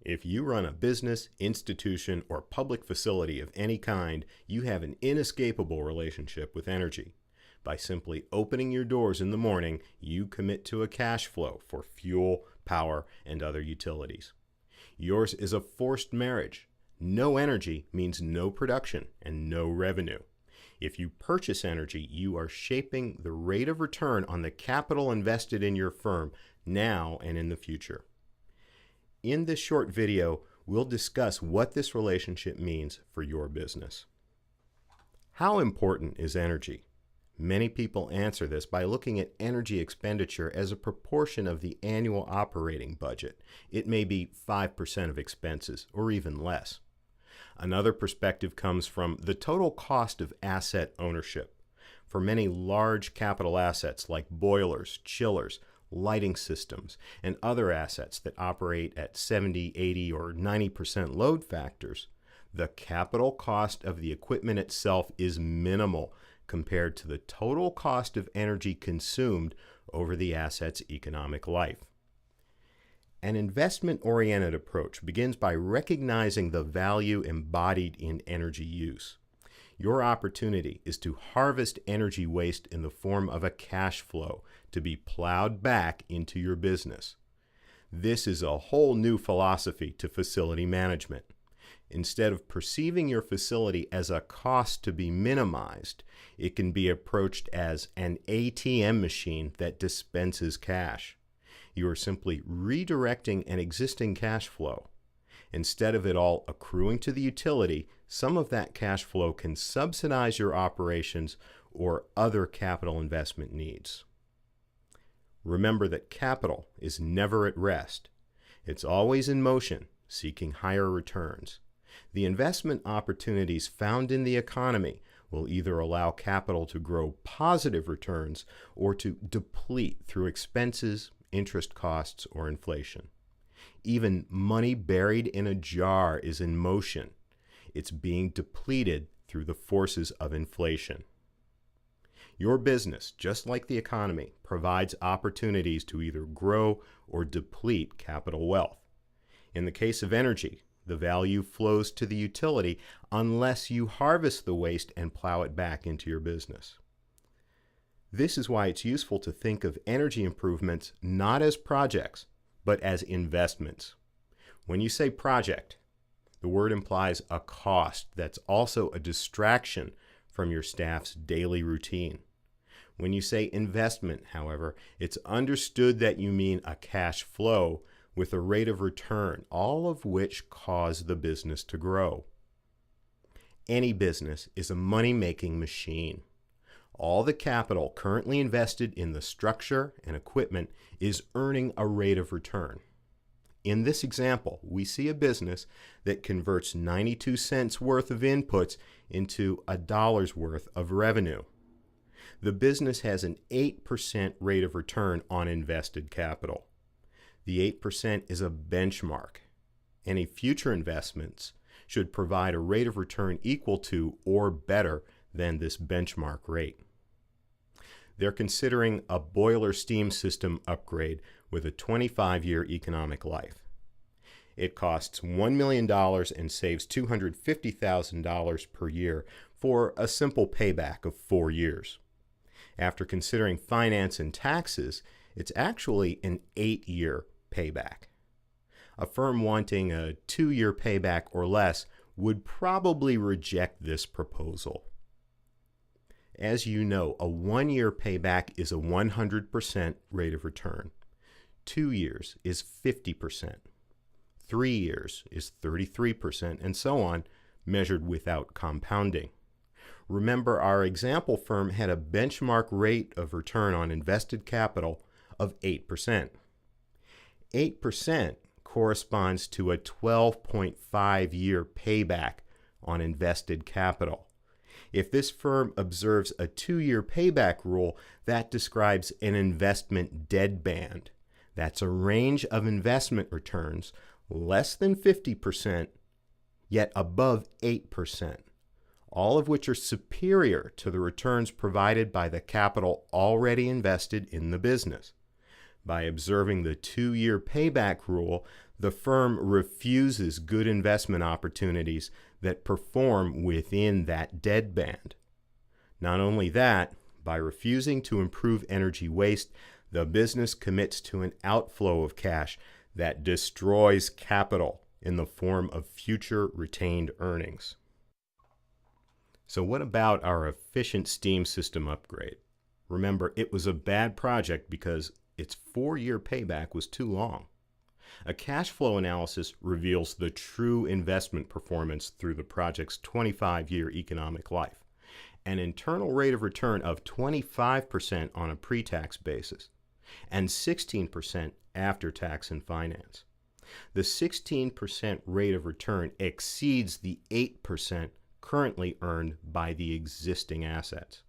If you run a business, institution, or public facility of any kind, you have an inescapable relationship with energy. By simply opening your doors in the morning, you commit to a cash flow for fuel, power, and other utilities. Yours is a forced marriage. No energy means no production and no revenue. If you purchase energy, you are shaping the rate of return on the capital invested in your firm now and in the future. In this short video, we'll discuss what this relationship means for your business. How important is energy? Many people answer this by looking at energy expenditure as a proportion of the annual operating budget. It may be 5% of expenses or even less. Another perspective comes from the total cost of asset ownership. For many large capital assets like boilers, chillers, lighting systems, and other assets that operate at 70, 80, or 90% load factors, the capital cost of the equipment itself is minimal compared to the total cost of energy consumed over the asset's economic life. An investment-oriented approach begins by recognizing the value embodied in energy use. Your opportunity is to harvest energy waste in the form of a cash flow to be plowed back into your business. This is a whole new philosophy to facility management. Instead of perceiving your facility as a cost to be minimized, it can be approached as an ATM machine that dispenses cash. You are simply redirecting an existing cash flow. Instead of it all accruing to the utility, some of that cash flow can subsidize your operations or other capital investment needs. Remember that capital is never at rest. It's always in motion, seeking higher returns. The investment opportunities found in the economy will either allow capital to grow positive returns or to deplete through expenses, interest costs, or inflation. Even money buried in a jar is in motion. It's being depleted through the forces of inflation. Your business, just like the economy, provides opportunities to either grow or deplete capital wealth. In the case of energy, the value flows to the utility unless you harvest the waste and plow it back into your business. This is why it's useful to think of energy improvements not as projects, but as investments. When you say project, the word implies a cost that's also a distraction from your staff's daily routine. When you say investment, however, it's understood that you mean a cash flow with a rate of return, all of which cause the business to grow. Any business is a money-making machine. All the capital currently invested in the structure and equipment is earning a rate of return. In this example, we see a business that converts 92 cents worth of inputs into $1 worth of revenue. The business has an 8% rate of return on invested capital. The 8% is a benchmark. Any future investments should provide a rate of return equal to or better than this benchmark rate. They're considering a boiler steam system upgrade with a 25-year economic life. It costs $1 million and saves $250,000 per year for a simple payback of 4 years. After considering finance and taxes, it's actually an 8-year payback. A firm wanting a 2-year payback or less would probably reject this proposal. As you know, a 1-year payback is a 100% rate of return. 2 years is 50%. 3 years is 33%, and so on, measured without compounding. Remember, our example firm had a benchmark rate of return on invested capital of 8%. 8% corresponds to a 12.5-year payback on invested capital. If this firm observes a 2-year payback rule, that describes an investment deadband. That's a range of investment returns less than 50%, yet above 8%, all of which are superior to the returns provided by the capital already invested in the business. By observing the 2-year payback rule, The firm refuses good investment opportunities that perform within that dead band. Not only that, by refusing to improve energy waste, the business commits to an outflow of cash that destroys capital in the form of future retained earnings. So what about our efficient steam system upgrade? Remember, it was a bad project because its 4-year payback was too long. A cash flow analysis reveals the true investment performance through the project's 25-year economic life. An internal rate of return of 25% on a pre-tax basis and 16% after tax and finance. The 16% rate of return exceeds the 8% currently earned by the existing assets.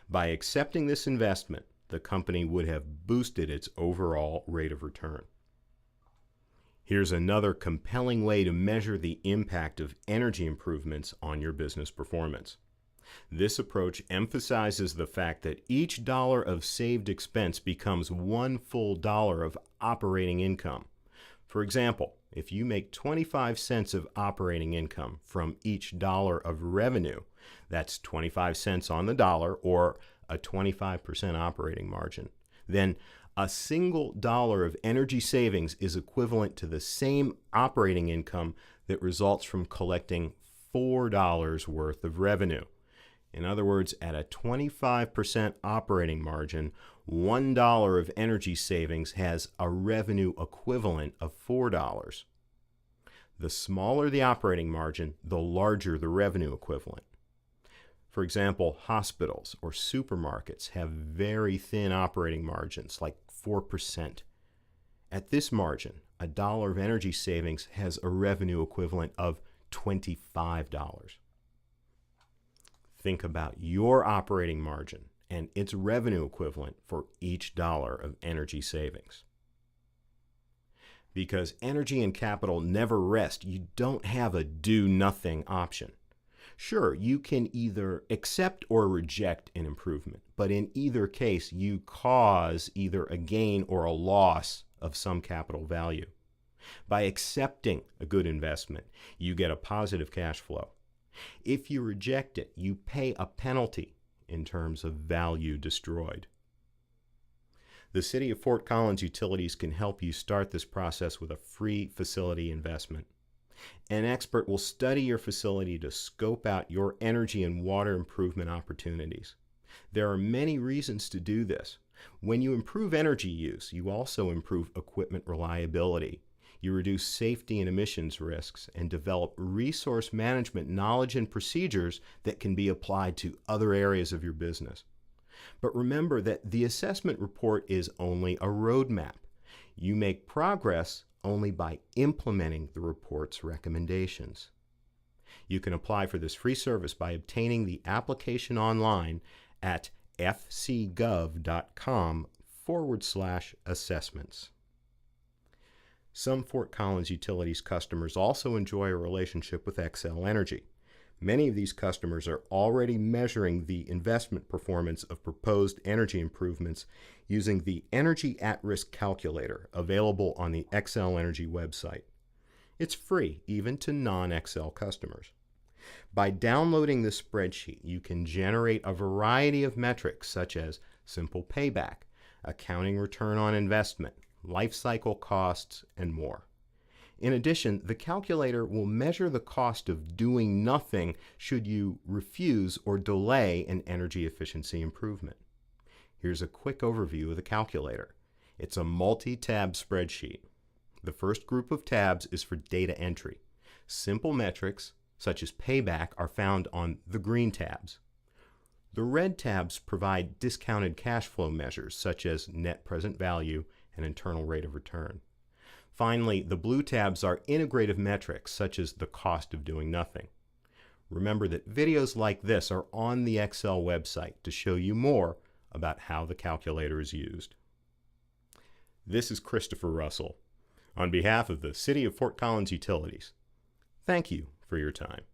By accepting this investment, the company would have boosted its overall rate of return. Here's another compelling way to measure the impact of energy improvements on your business performance. This approach emphasizes the fact that each dollar of saved expense becomes one full dollar of operating income. For example, if you make 25 cents of operating income from each dollar of revenue, that's 25 cents on the dollar, or a 25% operating margin. Then a single dollar of energy savings is equivalent to the same operating income that results from collecting $4 worth of revenue. In other words, at a 25% operating margin, $1 of energy savings has a revenue equivalent of $4. The smaller the operating margin, the larger the revenue equivalent. For example, hospitals or supermarkets have very thin operating margins, like 4%. At this margin, a dollar of energy savings has a revenue equivalent of $25. Think about your operating margin and its revenue equivalent for each dollar of energy savings. Because energy and capital never rest, you don't have a do-nothing option. Sure, you can either accept or reject an improvement, but in either case, you cause either a gain or a loss of some capital value. By accepting a good investment, you get a positive cash flow. If you reject it, you pay a penalty in terms of value destroyed. The City of Fort Collins Utilities can help you start this process with a free facility investment. An expert will study your facility to scope out your energy and water improvement opportunities. There are many reasons to do this. When you improve energy use, you also improve equipment reliability. You reduce safety and emissions risks and develop resource management knowledge and procedures that can be applied to other areas of your business. But remember that the assessment report is only a roadmap. You make progress only by implementing the report's recommendations. You can apply for this free service by obtaining the application online at fcgov.com/assessments. Some Fort Collins Utilities customers also enjoy a relationship with Xcel Energy. Many of these customers are already measuring the investment performance of proposed energy improvements using the Energy at-Risk Calculator available on the Xcel Energy website. It's free, even to non-Xcel customers. By downloading this spreadsheet, you can generate a variety of metrics such as simple payback, accounting return on investment, life cycle costs, and more. In addition, the calculator will measure the cost of doing nothing should you refuse or delay an energy efficiency improvement. Here's a quick overview of the calculator. It's a multi-tab spreadsheet. The first group of tabs is for data entry. Simple metrics, such as payback, are found on the green tabs. The red tabs provide discounted cash flow measures, such as net present value and internal rate of return. Finally, the blue tabs are integrative metrics, such as the cost of doing nothing. Remember that videos like this are on the Xcel website to show you more about how the calculator is used. This is Christopher Russell, on behalf of the City of Fort Collins Utilities. Thank you for your time.